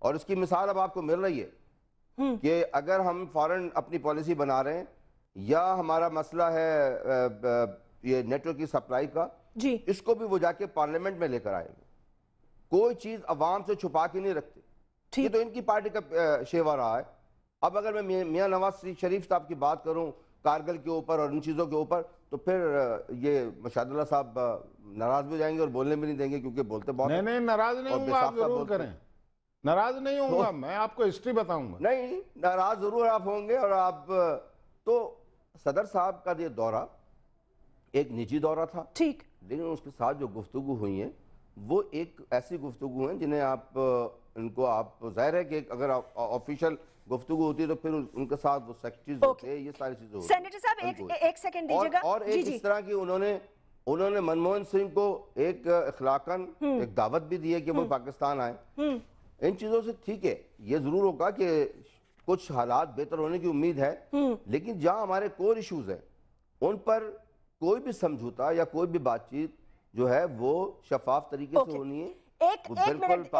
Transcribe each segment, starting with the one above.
اور اس کی مثال اب آپ کو مل رہی ہے کہ اگر ہم فوراً اپنی پالیسی بنا رہے ہیں یا ہمارا مسئلہ ہے یہ نیٹ ورک کی سپلائی کا، اس کو بھی وہ جا کے پارلیمنٹ میں لے کر آئیں گے. کوئی چیز عوام سے چھپا کے نہیں رکھتے. یہ تو ان کی پارٹی کا شیوا رہا ہے. اب اگر میں میاں نواز شریف صاحب کی بات کروں کارگل کے اوپر اور ان چیزوں کے اوپر، تو پھر یہ مشاہد اللہ صاحب ناراض بھی جائیں گے اور بولنے بھی نہیں دیں گے، کیونکہ بولتے بہت ہیں. نہیں ناراض نہیں ہوں گا، آپ ضرور کریں. ناراض نہیں ہوں گا، میں آپ کو ہسٹری بتاؤں گا. نہیں ناراض ضرور آپ ہوں گے. اور آپ تو صدر صاحب کا یہ دورہ ایک نجی دورہ تھا، ٹھیک، لیکن اس کے ساتھ جو گفتگو ہوئی ہیں وہ ایک ایسی گفتگو ہیں جنہیں آپ ان کو آپ ظاہر ہے کہ اگر آفیشیل گفتگو ہوتی ہے تو پھر ان کے ساتھ وہ سیکرٹریز ہوتے ہیں، یہ ساری چیزیں ہوتی ہیں. سینیٹر صاحب ایک سیکنڈ دیجیے گا. اور ایک اس طرح کی انہوں نے منموہن سنگھ کو ایک اخلاقاً ایک دعوت بھی دی ہے کہ وہ پاکستان آئیں. ان چیزوں سے ٹھیک ہے، یہ ضرور ہوگا کہ کچھ حالات بہتر ہونے کی امید ہے، لیکن جہاں ہمارے کور ایشوز ہیں ان پر کوئی بھی سمجھوتا یا کوئی بھی بات چیت جو ہے وہ شفاف طریقے سے ہونی ہے. ایک منٹ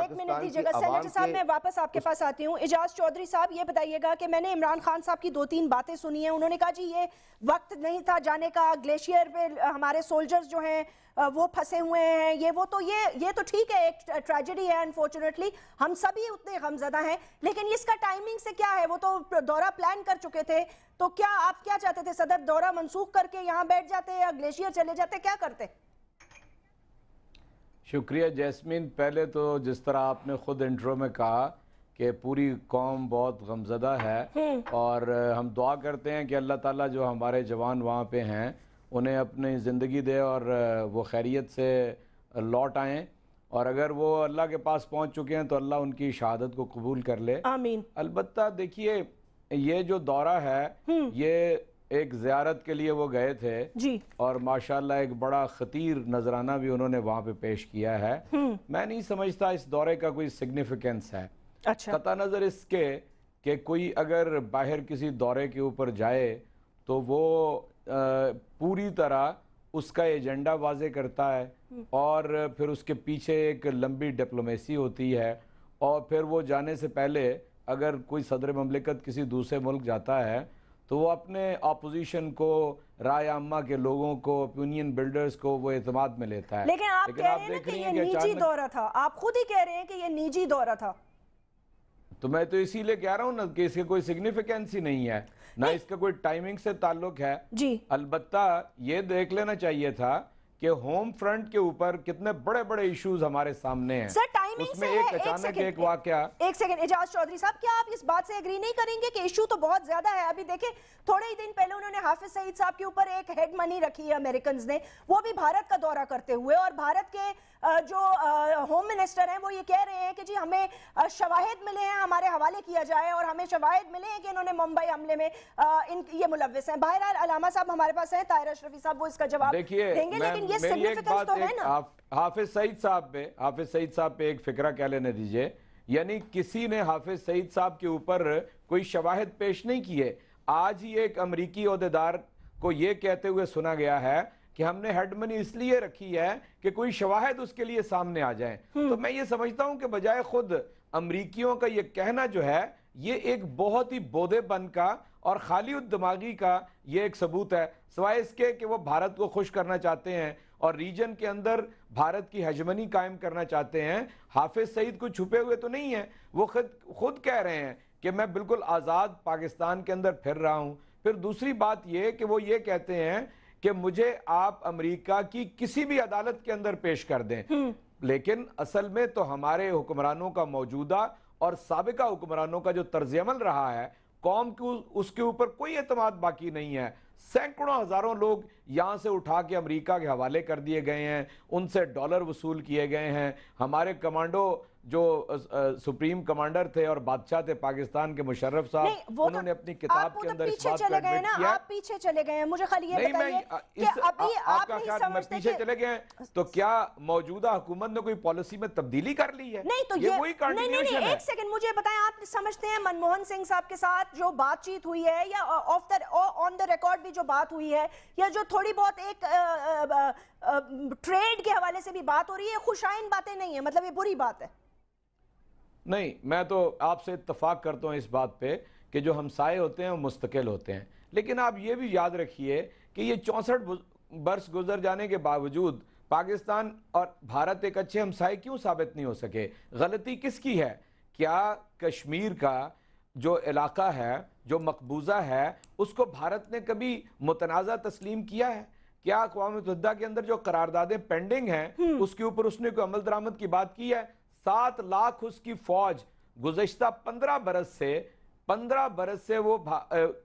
دیجیے گا سینیٹر صاحب، میں واپس آپ کے پاس آتی ہوں. اعجاز چودھری صاحب یہ بتائیے گا کہ میں نے عمران خان صاحب کی 2-3 باتیں سنی ہیں. انہوں نے کہا جی یہ وقت نہیں تھا جانے کا، گلیشیئر پہ ہمارے سولجرز جو ہیں وہ پھنسے ہوئے ہیں، یہ تو ٹھیک ہے، ایک ٹریجڈی ہے انفارچونیٹلی، ہم سبھی اتنے غمزدہ ہیں، لیکن اس کا ٹائمنگ سے کیا ہے؟ وہ تو دورہ پلان کر چکے تھے، تو کیا آپ کیا چاہتے تھے؟ صدر دورہ منسوخ کر کے یہاں بیٹھ جاتے یا گلیشیئر چلے جاتے، کیا کرتے؟ شکریہ جیسمین. پہلے تو جس طرح آپ نے خود انٹرو میں کہا کہ پوری قوم بہت غمزدہ ہے، اور ہم دعا کرتے ہیں کہ اللہ تعالیٰ جو ہمارے جوان وہاں پہ ہیں انہیں اپنی زندگی دے اور وہ خیریت سے لوٹ آئیں، اور اگر وہ اللہ کے پاس پہنچ چکے ہیں تو اللہ ان کی شہادت کو قبول کر لے. آمین. البتہ دیکھیے یہ جو دورہ ہے یہ ایک زیارت کے لیے وہ گئے تھے جی، اور ماشاءاللہ ایک بڑا خطیر نذرانہ بھی انہوں نے وہاں پہ پیش کیا ہے. میں نہیں سمجھتا اس دورے کا کوئی سگنیفیکنس ہے، قطع نظر اس کے کہ کوئی اگر باہر کسی دورے کے اوپر جائے تو وہ پوری طرح اس کا ایجنڈا واضح کرتا ہے، اور پھر اس کے پیچھے ایک لمبی ڈپلومیسی ہوتی ہے، اور پھر وہ جانے سے پہلے اگر کوئی صدر مملکت کسی دوسرے ملک جاتا ہے تو وہ اپنے اپوزیشن کو، رائے عامہ کے لوگوں کو، اپینین بلڈرز کو وہ اعتماد میں لیتا ہے. لیکن آپ کہہ رہے ہیں کہ یہ نجی دورہ تھا، آپ خود ہی کہہ رہے ہیں کہ یہ نجی دورہ تھا. تو میں تو اسی لیے کہہ رہا ہوں نا کہ اس کے کوئی سگنیفیکنس ہی نہیں ہے، نہ اس کا کوئی ٹائمنگ سے تعلق ہے. البتہ یہ دیکھ لینا چاہیے تھا کہ ہوم فرنٹ کے اوپر کتنے بڑے بڑے ایشوز ہمارے سامنے ہیں. اس میں ایک اچانک ایک واقعہ. ایک سیکنڈ اعجاز چودھری صاحب، کیا آپ اس بات سے ایگری نہیں کریں گے کہ ایشو تو بہت زیادہ ہے؟ ابھی دیکھیں تھوڑے ہی دن پہلے انہوں نے حافظ سعید صاحب کے اوپر ایک ہیڈ منی رکھی ہے امریکنز نے، وہ بھی بھارت کا دورہ کرتے ہوئے، اور بھارت کے جو ہوم منسٹر ہیں وہ یہ کہہ رہے ہیں کہ جی ہمیں شواہد ملے ہیں، ہمارے حوالے کیا جائے، اور ہمیں شواہد ملے ہیں کہ انہوں نے ممبئی حملے میں یہ ملوث ہیں. بہرحال علامہ صاحب ہمارے پاس ہیں، طاہر اشرفی صاحب، وہ اس کا جواب دیں گے، لیکن یہ سگنیفیکنس تو ہے نا. حافظ سعید صاحب پہ ایک فکرہ کہہ لینے دیجئے، یعنی کسی نے حافظ سعید صاحب کے اوپر کوئی شواہد پیش نہیں کیے. آج ہی ایک امریکی عہدیدار کو یہ کہتے ہوئے سنا گیا ہے کہ ہم نے ہیڈ منی اس لیے رکھی ہے کہ کوئی شواہد اس کے لیے سامنے آ جائیں. تو میں یہ سمجھتا ہوں کہ بجائے خود امریکیوں کا یہ کہنا جو ہے یہ ایک بہت ہی بودے بن کا اور خالی الدماغی کا یہ ایک ثبوت ہے، سوائے اس کے کہ وہ بھارت کو خوش کرنا چاہتے ہیں اور ریجن کے اندر بھارت کی ہیجمنی قائم کرنا چاہتے ہیں. حافظ سعید کو چھپے ہوئے تو نہیں ہیں، وہ خود کہہ رہے ہیں کہ میں بالکل آزاد پاکستان کے اندر پھر رہا ہوں. پھر دوسری بات یہ کہ وہ یہ کہتے ہیں کہ مجھے آپ امریکہ کی کسی بھی عدالت کے اندر پیش کر دیں، لیکن اصل میں تو ہمارے حکمرانوں کا موجودہ اور سابقہ حکمرانوں کا جو طرز عمل رہا ہے، قوم کو اس کے اوپر کوئی اعتماد باقی نہیں ہے. سینکڑوں ہزاروں لوگ یہاں سے اٹھا کے امریکہ کے حوالے کر دیے گئے ہیں، ان سے ڈالر وصول کیے گئے ہیں. ہمارے کمانڈو جو سپریم کمانڈر تھے اور بادشاہ تھے پاکستان کے مشرف صاحب، انہوں نے اپنی کتاب کے اندر اس بات کو ایڈمٹ کیا. آپ پیچھے چلے گئے ہیں، مجھے خالی یہ بتائیے کہ ابھی آپ نہیں سمجھتے پیچھے چلے گئے ہیں تو کیا موجودہ حکومت نے کوئی پالیسی میں تبدیلی کر لی ہے؟ نہیں تو یہ وہی کنٹینیوشن ہے. ایک سیکنڈ مجھے بتائیں، آپ سمجھتے ہیں منموہن سنگھ صاحب کے ساتھ جو بات چیت ہوئی ہے یا آن دا ریکارڈ بھی جو بات ہوئی ہے یا جو تھوڑی بہت ایک ٹریڈ کے حوالے سے بھی بات ہو رہی ہے، خوش آئند باتیں نہیں ہیں، مطلب یہ بری بات ہے؟ نہیں، میں تو آپ سے اتفاق کرتا ہوں اس بات پہ کہ جو ہمسائے ہوتے ہیں وہ مستقل ہوتے ہیں، لیکن آپ یہ بھی یاد رکھیے کہ یہ 64 برس گزر جانے کے باوجود پاکستان اور بھارت ایک اچھے ہمسائے کیوں ثابت نہیں ہو سکے؟ غلطی کس کی ہے؟ کیا کشمیر کا جو علاقہ ہے، جو مقبوضہ ہے، اس کو بھارت نے کبھی متنازع تسلیم کیا ہے؟ کیا اقوام متحدہ کے اندر جو قراردادیں پینڈنگ ہیں اس کے اوپر اس نے کوئی عمل درآمد کی بات کی ہے؟ 7 لاکھ اس کی فوج گزشتہ 15 برس سے وہ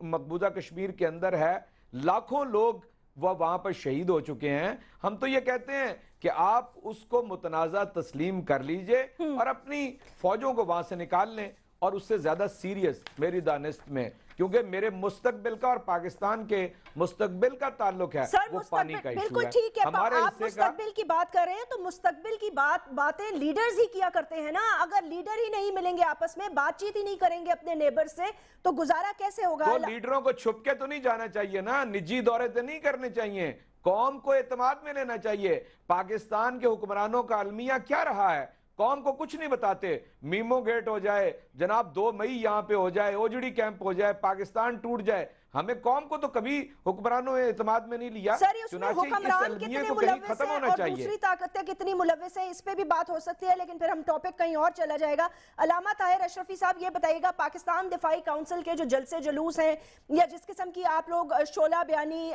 مقبوضہ کشمیر کے اندر ہے، لاکھوں لوگ وہ وہاں پر شہید ہو چکے ہیں۔ ہم تو یہ کہتے ہیں کہ آپ اس کو متنازع تسلیم کر لیجئے اور اپنی فوجوں کو وہاں سے نکال لیں، اور اس سے زیادہ سیریس میری دانست میں، کیونکہ میرے مستقبل کا اور پاکستان کے مستقبل کا تعلق ہے، وہ پانی کا ایشو ہے۔ بالکل ٹھیک ہے، آپ مستقبل کی بات کر رہے ہیں تو مستقبل کی باتیں لیڈرز ہی کیا کرتے ہیں نا۔ اگر لیڈر ہی نہیں ملیں گے، آپس میں بات چیت ہی نہیں کریں گے اپنے نیبر سے، تو گزارا کیسے ہوگا؟ تو لیڈروں کو چھپ کے تو نہیں جانا چاہیے نا، نجی دورے تو نہیں کرنے چاہیے، قوم کو اعتماد میں لینا چاہیے۔ پاکستان کے حکمرانوں کا المیہ کیا رہا ہے؟ قوم کو کچھ نہیں بتاتے۔ میمو گیٹ ہو جائے جناب، 2 مئی یہاں پہ ہو جائے، اوجڑی کیمپ ہو جائے، پاکستان ٹوٹ جائے، ہمیں قوم کو تو کبھی حکمرانوں نے اعتماد میں نہیں لیا۔ سر اس میں حکمران کتنے ملوث ہیں اور دوسری طاقتیں کتنی ملوث ہیں، اس پہ بھی بات ہو سکتی ہے، لیکن پھر ہم ٹاپک کہیں اور چلا جائے گا۔ علامہ طاہر اشرفی صاحب یہ بتائیے گا، پاکستان دفاعی کونسل کے جو جلسے جلوس ہیں یا جس قسم کی آپ لوگ شعلہ بیانی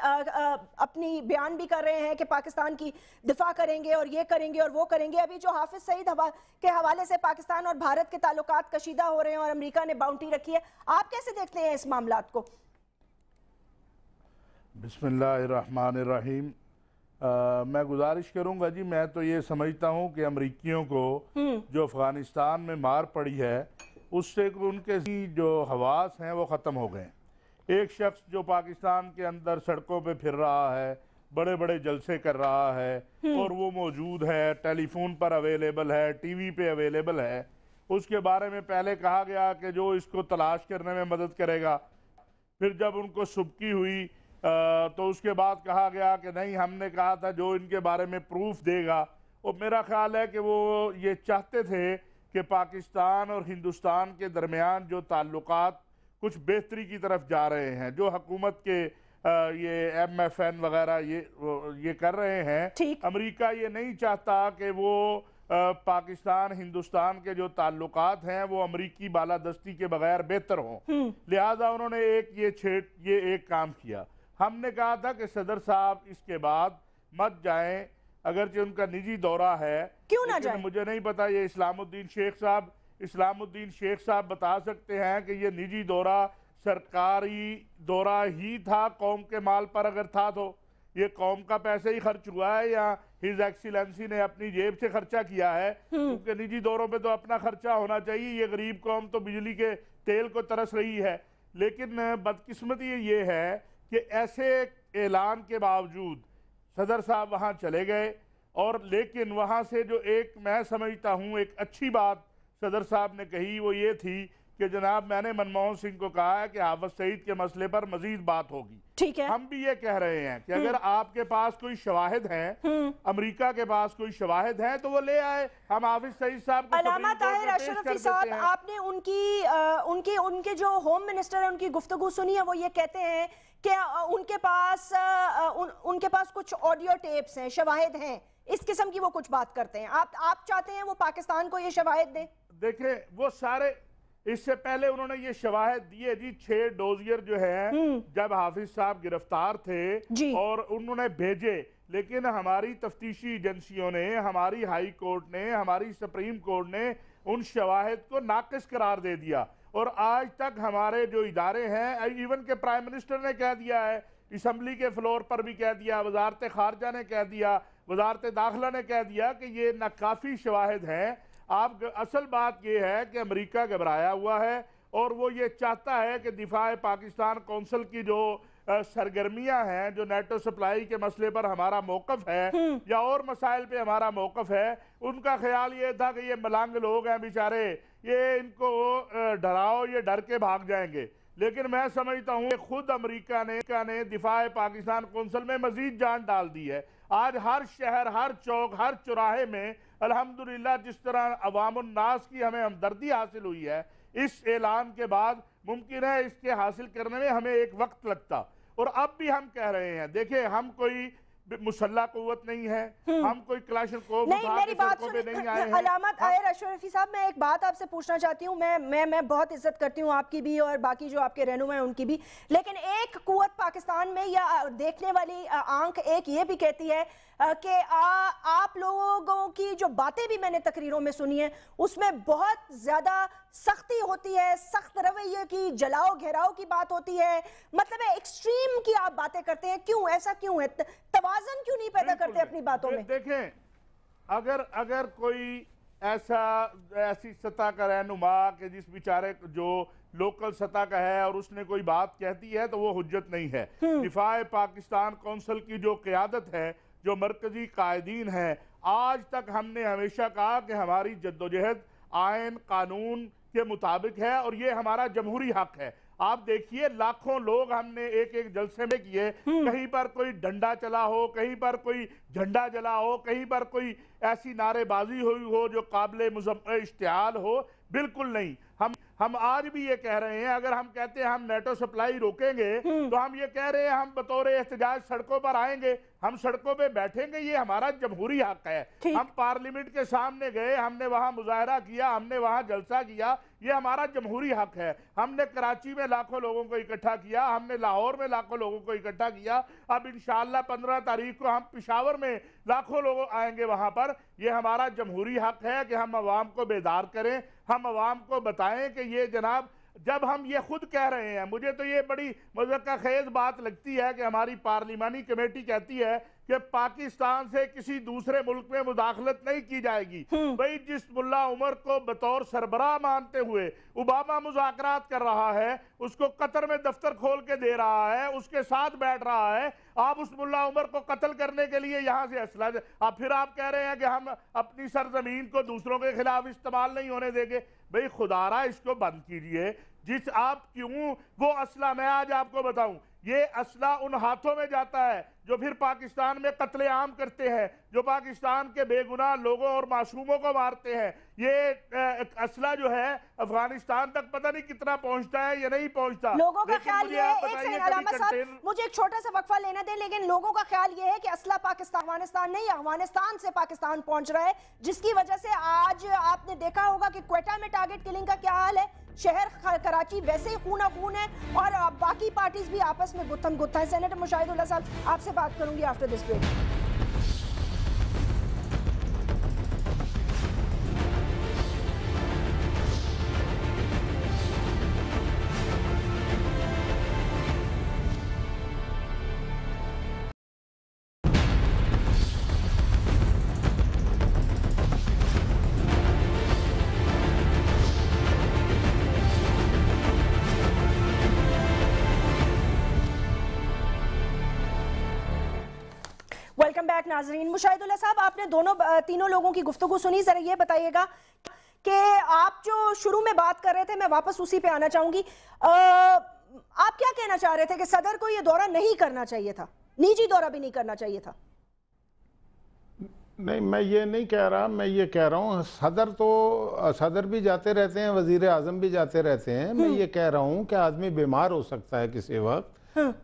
اپنی بیان بھی کر رہے ہیں کہ پاکستان کی دفاع کریں گے اور یہ کریں گے اور وہ کریں گے، ابھی جو حافظ سعید کے حوالے سے پاکستان اور بھارت کے تعلقات کشیدہ ہو رہے ہیں اور امریکہ نے باؤنڈری رکھی ہے، آپ کیسے دیکھتے ہیں اس معاملات کو؟ بسم اللہ الرحمن الرحیم۔ میں گزارش کروں گا جی، میں تو یہ سمجھتا ہوں کہ امریکیوں کو جو افغانستان میں مار پڑی ہے اس سے ان کے جو حواس ہیں وہ ختم ہو گئے ہیں۔ ایک شخص جو پاکستان کے اندر سڑکوں پہ پھر رہا ہے، بڑے بڑے جلسے کر رہا ہے اور وہ موجود ہے، ٹیلی فون پر اویلیبل ہے، ٹی وی پہ اویلیبل ہے، اس کے بارے میں پہلے کہا گیا کہ جو اس کو تلاش کرنے میں مدد کرے گا، پھر جب ان کو سبکی ہوئی تو اس کے بعد کہا گیا کہ نہیں، ہم نے کہا تھا جو ان کے بارے میں پروف دے گا۔ اور میرا خیال ہے کہ وہ یہ چاہتے تھے کہ پاکستان اور ہندوستان کے درمیان جو تعلقات کچھ بہتری کی طرف جا رہے ہیں، جو حکومت کے یہ ایم ایف این وغیرہ یہ کر رہے ہیں، امریکہ یہ نہیں چاہتا کہ وہ پاکستان ہندوستان کے جو تعلقات ہیں وہ امریکی بالادستی کے بغیر بہتر ہوں، لہٰذا انہوں نے یہ ایک کام کیا۔ ہم نے کہا تھا کہ صدر صاحب اس کے بعد مت جائیں، اگرچہ ان کا نجی دورہ ہے، کیوں نہ جائیں؟ مجھے نہیں پتا، یہ اسلام الدین شیخ صاحب بتا سکتے ہیں کہ یہ نجی دورہ سرکاری دورہ ہی تھا، قوم کے مال پر اگر تھا تو یہ قوم کا پیسے ہی خرچ ہوا ہے یا ہز ایکسیلنسی نے اپنی جیب سے خرچہ کیا ہے؟ کیونکہ نجی دوروں پہ تو اپنا خرچہ ہونا چاہیے، یہ غریب قوم تو بجلی کے تیل کو ترس رہی ہے۔ لیکن بدقسمتی یہ ہے کہ ایسے اعلان کے باوجود صدر صاحب وہاں چلے گئے، اور لیکن وہاں سے جو ایک میں سمجھتا ہوں ایک اچھی بات صدر صاحب نے کہی وہ یہ تھی کہ جناب میں نے منموہن سنگھ کو کہا ہے کہ حافظ سعید کے مسئلے پر مزید بات ہوگی۔ ٹھیک ہے، ہم بھی یہ کہہ رہے ہیں کہ اگر آپ کے پاس کوئی شواہد ہیں، امریکہ کے پاس کوئی شواہد ہیں تو وہ لے آئے، ہم حافظ سعید صاحب کو علامہ طاہر اشرفی صاحب، آپ نے ان کے جو ہوم منسٹر ہیں ان کی گفتگو سنی ہے، وہ یہ کہتے ہیں کہ ان کے پاس کچھ آڈیو ٹیپس ہیں، شواہد ہیں، اس قسم کی وہ کچھ بات کرتے ہیں۔ آپ چاہتے ہیں وہ پاکستان کو یہ شواہد دیں؟ دیکھیں، وہ سارے اس سے پہلے انہوں نے یہ شواہد دیے جی، 6 ڈوزیر جو ہیں جب حافظ صاحب گرفتار تھے اور انہوں نے بھیجے، لیکن ہماری تفتیشی ایجنسیوں نے، ہماری ہائی کورٹ نے، ہماری سپریم کورٹ نے ان شواہد کو ناقص قرار دے دیا، اور آج تک ہمارے جو ادارے ہیں، ایون کہ پرائم منسٹر نے کہہ دیا ہے، اسمبلی کے فلور پر بھی کہہ دیا، وزارت خارجہ نے کہہ دیا، وزارت داخلہ نے کہہ دیا کہ یہ ناکافی شواہد ہیں۔ اصل بات یہ ہے کہ امریکہ گھبرایا ہوا ہے اور وہ یہ چاہتا ہے کہ دفاع پاکستان کونسل کی جو سرگرمیاں ہیں، جو نیٹو سپلائی کے مسئلے پر ہمارا موقف ہے یا اور مسائل پہ ہمارا موقف ہے، ان کا خیال یہ تھا کہ یہ ملنگ لوگ ہیں بیچارے، یہ ان کو ڈراؤ، یہ ڈر کے بھاگ جائیں گے، لیکن میں سمجھتا ہوں کہ خود امریکہ نے دفاع پاکستان کونسل میں مزید جان ڈال دی ہے. آج ہر شہر، ہر چوک، ہر چوراہے میں الحمدللہ جس طرح عوام الناس کی ہمیں ہمدردی حاصل ہوئی ہے، اس اعلان کے بعد ممکن ہے اس کے حاصل کرنے میں ہمیں ایک وقت لگتا. اور اب بھی ہم کہہ رہے ہیں، دیکھیں ہم کوئی مسلح قوت نہیں ہے، ہم کوئی کلاشنکوف اٹھا کے سڑکوں پہ نہیں آئے ہیں. علامت طاہر اشرفی صاحب، میں ایک بات آپ سے پوچھنا چاہتی ہوں. میں بہت عزت کرتی ہوں آپ کی بھی اور باقی جو آپ کے رہنما ہیں ان کی بھی، لیکن ایک قوت پاکستان میں یا دیکھنے والی آنکھ ایک یہ بھی کہتی ہے کہ آپ لوگوں کی جو باتیں بھی میں نے تقریروں میں سنی ہیں اس میں بہت زیادہ سختی ہوتی ہے، سخت رویے کی، جلاؤ گھیراؤ کی بات ہوتی ہے، مطلب ہے ایکسٹریم کی آپ باتیں کرتے ہیں. کیوں ایسا کیوں ہے؟ توازن کیوں نہیں پیدا کرتے اپنی باتوں میں؟ دیکھیں، اگر کوئی ایسی سطح کا رہنما کہ جس بیچارے جو لوکل سطح کا ہے اور اس نے کوئی بات کہتی ہے تو وہ حجت نہیں ہے. دفاع پاکستان کونسل کی جو قیادت ہے، جو مرکزی قائدین ہیں، آج تک ہم نے ہمیشہ کہا کہ ہماری جدوجہد آئین قانون کے مطابق ہے اور یہ ہمارا جمہوری حق ہے. آپ دیکھیے لاکھوں لوگ ہم نے ایک جلسے میں کیے، کہیں پر کوئی ڈنڈا چلا ہو، کہیں پر کوئی جھنڈا جلا ہو، کہیں پر کوئی ایسی نعرے بازی ہوئی ہو جو قابل اشتعال ہو، بالکل نہیں. ہم آج بھی یہ کہہ رہے ہیں، اگر ہم کہتے ہیں ہم نیٹو سپلائی روکیں گے تو ہم یہ کہہ رہے ہیں ہم بطور احتجاج سڑکوں پر آئیں گے، ہم سڑکوں پہ بیٹھیں گے، یہ ہمارا جمہوری حق ہے. ہم پارلیمنٹ کے سامنے گئے، ہم نے وہاں مظاہرہ کیا، ہم نے وہاں جلسہ کیا، یہ ہمارا جمہوری حق ہے. ہم نے کراچی میں لاکھوں لوگوں کو اکٹھا کیا، ہم نے لاہور میں لاکھوں لوگوں کو اکٹھا کیا، اب انشاءاللہ 15 تاریخ کو ہم پشاور میں لاکھوں لوگ آئیں گے وہاں پر. یہ ہمارا جمہوری حق ہے کہ ہم عوام کو بیدار کریں، ہم عوام کو بتائیں کہ یہ جناب جب ہم یہ خود کہہ رہے ہیں. مجھے تو یہ بڑی مذہقہ خیز بات لگتی ہے کہ ہماری پارلیمانی کمیٹی کہتی ہے کہ پاکستان سے کسی دوسرے ملک میں مداخلت نہیں کی جائے گی. بھئی جس ملا عمر کو بطور سربراہ مانتے ہوئے اوباما مذاکرات کر رہا ہے، اس کو قطر میں دفتر کھول کے دے رہا ہے، اس کے ساتھ بیٹھ رہا ہے، آپ اس ملا عمر کو قتل کرنے کے لیے یہاں سے اسلحہ پھر آپ کہہ رہے ہیں کہ ہم اپنی سرزمین کو دوسروں کے خلاف استعمال نہیں ہونے دیں گے. بھئی خدا را اس کو بند کیجئے. آپ کیوں وہ اسلحہ، میں آج آپ کو بتاؤں، یہ اسلحہ ان ہاتھوں میں جاتا ہے جو پھر پاکستان میں قتل عام کرتے ہیں، جو پاکستان کے بے گناہ لوگوں اور معصوموں کو مارتے ہیں. یہ اسلحہ جو ہے افغانستان تک پتہ نہیں کتنا پہنچتا ہے یا نہیں پہنچتا. لوگوں کا خیال یہ ہے، ایک سیکنڈ علامہ صاحب مجھے ایک چھوٹا سا وقفہ لینا دیں، لیکن لوگوں کا خیال یہ ہے کہ اسلحہ افغانستان نہیں، افغانستان سے پاکستان پہنچ رہا ہے، جس کی وجہ سے آج آپ نے دیکھا ہوگا کہ کوئٹہ میں ٹارگٹ کلنگ کا کیا حال ہے. شہر کراچی ویسے ہی خون خون ہے اور باقی پارٹیز بھی آپس میں گتھم گتھا ہے. سینیٹر مشاہد اللہ صاحب آپ سے بات کروں گی after this break. Welcome back ناظرین. مشاہد اللہ صاحب، آپ نے تینوں لوگوں کی گفتگو سنی. ذرا یہ بتائیے گا کہ آپ جو شروع میں بات کر رہے تھے، میں واپس اسی پہ آنا چاہوں گی. آپ کیا کہنا چاہ رہے تھے کہ صدر کو یہ دورہ نہیں کرنا چاہیے تھا، نجی دورہ بھی نہیں کرنا چاہیے تھا؟ نہیں، میں یہ نہیں کہہ رہا، میں یہ کہہ رہا ہوں صدر بھی جاتے رہتے ہیں، وزیر اعظم بھی جاتے رہتے ہیں. میں یہ کہہ رہا ہوں کہ آدمی بیمار ہو سکتا ہے کسی وقت،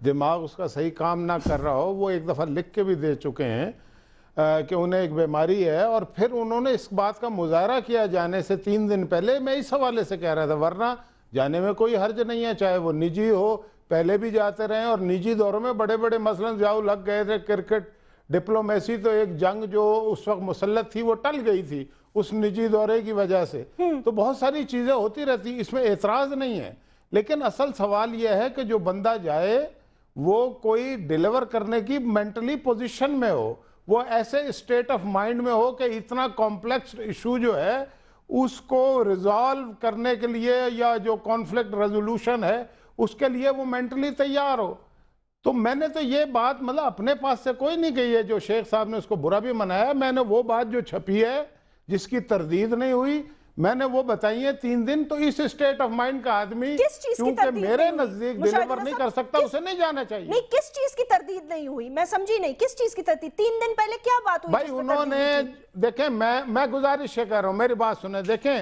دماغ اس کا صحیح کام نہ کر رہا ہو. وہ ایک دفعہ لکھ کے بھی دے چکے ہیں کہ انہیں ایک بیماری ہے، اور پھر انہوں نے اس بات کا مظاہرہ کیا جانے سے 3 دن پہلے. میں اس حوالے سے کہہ رہا تھا، ورنہ جانے میں کوئی حرج نہیں ہے، چاہے وہ نجی ہو، پہلے بھی جاتے رہے. اور نجی دوروں میں بڑے بڑے مثلاً جاؤ لگ گئے تھے، کرکٹ، ڈپلومیسی، تو ایک جنگ جو اس وقت مسلط تھی وہ ٹل گئی تھی اس نجی دورے کی وجہ سے. تو بہت ساری چیزیں ہوتی رہتی، اس میں اعتراض نہیں ہے. لیکن اصل سوال یہ ہے کہ جو بندہ جائے وہ کوئی ڈیلیور کرنے کی مینٹلی پوزیشن میں ہو، وہ ایسے اسٹیٹ آف مائنڈ میں ہو کہ اتنا کمپلیکس ایشو جو ہے اس کو ریزالو کرنے کے لیے، یا جو کانفلکٹ ریزولوشن ہے اس کے لیے وہ مینٹلی تیار ہو. تو میں نے تو یہ بات مطلب اپنے پاس سے کوئی نہیں کہی ہے. جو شیخ صاحب نے اس کو برا بھی منایا، میں نے وہ بات جو چھپی ہے جس کی تردید نہیں ہوئی، میں نے وہ بتائی ہیں 3 دن. تو اس اسٹیٹ آف مائنڈ کا آدمی کیونکہ میرے نزدیک ڈیلیور نہیں کر سکتا, اسے نہیں جانا چاہیے. نہیں, کس چیز کی تردید نہیں ہوئی, میں سمجھی نہیں, کس چیز کی تردید؟ 3 دن پہلے کیا بات ہوئی بھائی؟ انہوں نے دیکھیں, میں گزارش سے کہہ رہا ہوں, میری بات سنیں. دیکھیں